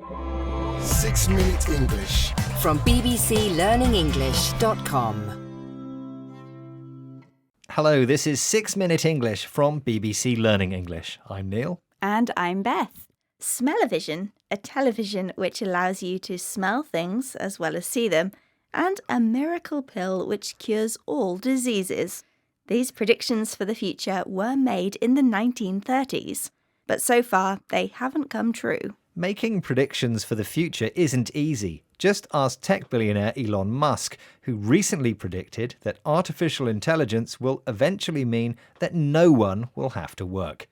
6-Minute English from bbclearningenglish.com. Hello, this is 6-Minute English from BBC Learning English. I'm Neil. And I'm Beth. Smell-o-vision, a television which allows you to smell things as well as see them, and a miracle pill which cures all diseases. These predictions for the future were made in the 1930s, but so far they haven't come true. Making predictions for the future isn't easy. Just ask tech billionaire Elon Musk, who recently predicted that artificial intelligence will eventually mean that no one will have to work.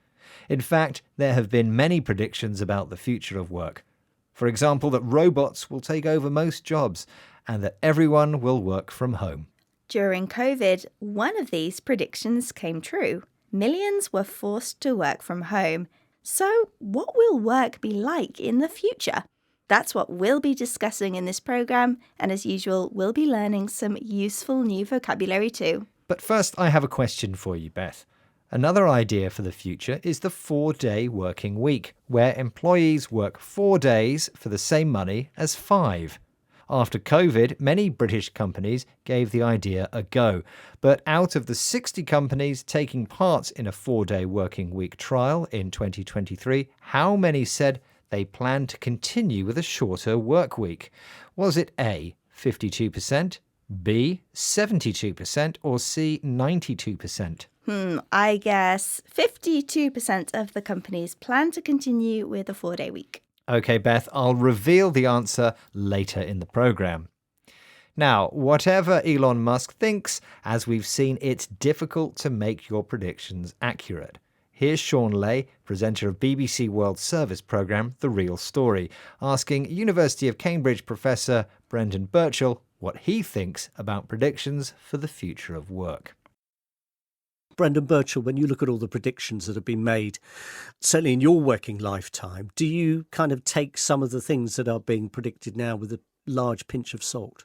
In fact, there have been many predictions about the future of work. For example, that robots will take over most jobs and that everyone will work from home. During COVID, one of these predictions came true. Millions were forced to work from home. So, what will work be like in the future? That's what we'll be discussing in this programme, and as usual, we'll be learning some useful new vocabulary too. But first, I have a question for you, Beth. Another idea for the future is the 4-day working week, where employees work 4 days for the same money as 5. After COVID, many British companies gave the idea a go. But out of the 60 companies taking part in a 4-day working week trial in 2023, how many said they plan to continue with a shorter work week? Was it A, 52%, B, 72%, or C, 92%? I guess 52% of the companies plan to continue with a 4-day week. OK, Beth, I'll reveal the answer later in the programme. Now, whatever Elon Musk thinks, as we've seen, it's difficult to make your predictions accurate. Here's Sean Ley, presenter of BBC World Service programme The Real Story, asking University of Cambridge professor Brendan Birchall what he thinks about predictions for the future of work. Brendan Birchall, when you look at all the predictions that have been made, certainly in your working lifetime, do you kind of take some of the things that are being predicted now with a large pinch of salt?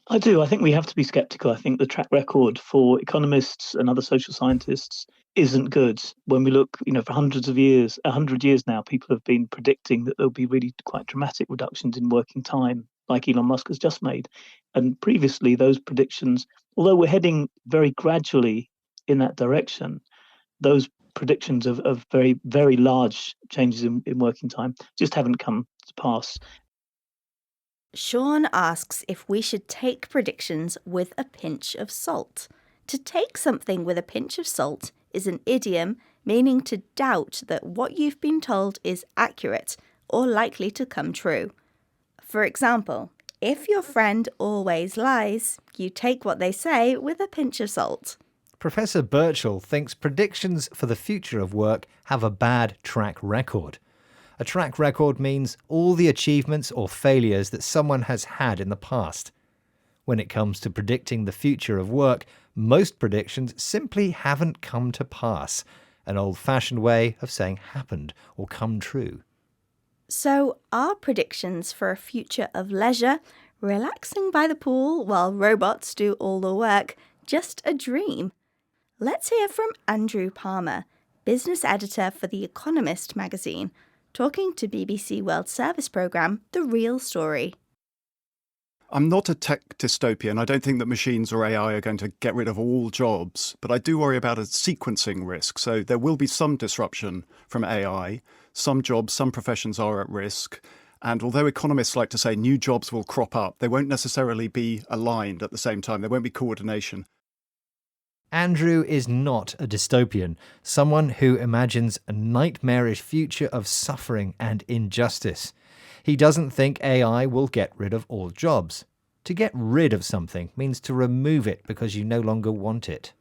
I do. I think we have to be sceptical. I think the track record for economists and other social scientists isn't good. When we look, for hundreds of years, 100 years now, people have been predicting that there'll be really quite dramatic reductions in working time, like Elon Musk has just made. And previously, those predictions, although we're heading very gradually in that direction, those predictions of very, very large changes in working time just haven't come to pass. Sean asks if we should take predictions with a pinch of salt. To take something with a pinch of salt is an idiom meaning to doubt that what you've been told is accurate or likely to come true. For example, if your friend always lies, you take what they say with a pinch of salt. Professor Birchall thinks predictions for the future of work have a bad track record. A track record means all the achievements or failures that someone has had in the past. When it comes to predicting the future of work, most predictions simply haven't come to pass, an old-fashioned way of saying happened or come true. So, are predictions for a future of leisure, relaxing by the pool while robots do all the work, just a dream? Let's hear from Andrew Palmer, business editor for The Economist magazine, talking to BBC World Service programme The Real Story. I'm not a tech dystopian. I don't think that machines or AI are going to get rid of all jobs, but I do worry about a sequencing risk. So there will be some disruption from AI. Some jobs, some professions are at risk. And although economists like to say new jobs will crop up, they won't necessarily be aligned at the same time. There won't be coordination. Andrew is not a dystopian, someone who imagines a nightmarish future of suffering and injustice. He doesn't think AI will get rid of all jobs. To get rid of something means to remove it because you no longer want it.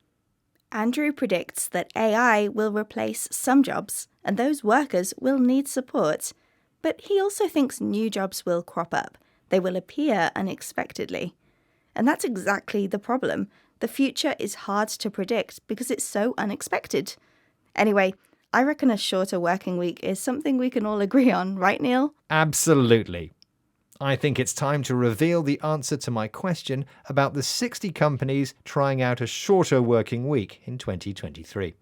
Andrew predicts that AI will replace some jobs, and those workers will need support. But he also thinks new jobs will crop up. They will appear unexpectedly. And that's exactly the problem. The future is hard to predict because it's so unexpected. Anyway, I reckon a shorter working week is something we can all agree on, right, Neil? Absolutely. I think it's time to reveal the answer to my question about the 60 companies trying out a shorter working week in 2023.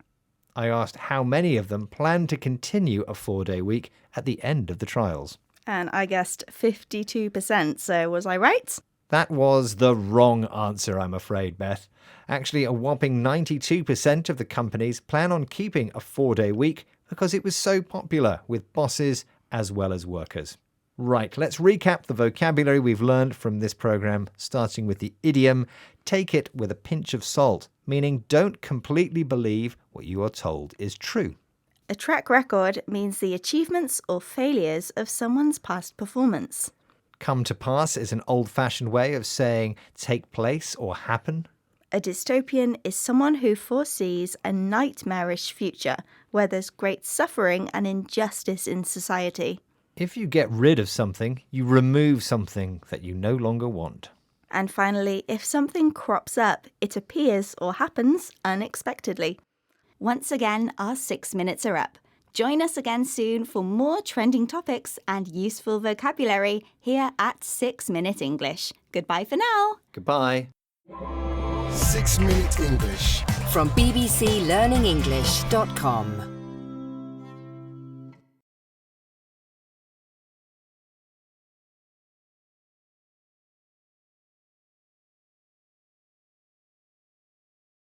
I asked how many of them plan to continue a 4-day week at the end of the trials. And I guessed 52%, so was I right? That was the wrong answer, I'm afraid, Beth. Actually, a whopping 92% of the companies plan on keeping a 4-day week because it was so popular with bosses as well as workers. Right, let's recap the vocabulary we've learned from this program, starting with the idiom, take it with a pinch of salt, meaning don't completely believe what you are told is true. A track record means the achievements or failures of someone's past performance. Come to pass is an old-fashioned way of saying take place or happen. A dystopian is someone who foresees a nightmarish future where there's great suffering and injustice in society. If you get rid of something, you remove something that you no longer want. And finally, if something crops up, it appears or happens unexpectedly. Once again, our 6 minutes are up. Join us again soon for more trending topics and useful vocabulary here at 6 Minute English. Goodbye for now. Goodbye. 6 Minute English. From bbclearningenglish.com.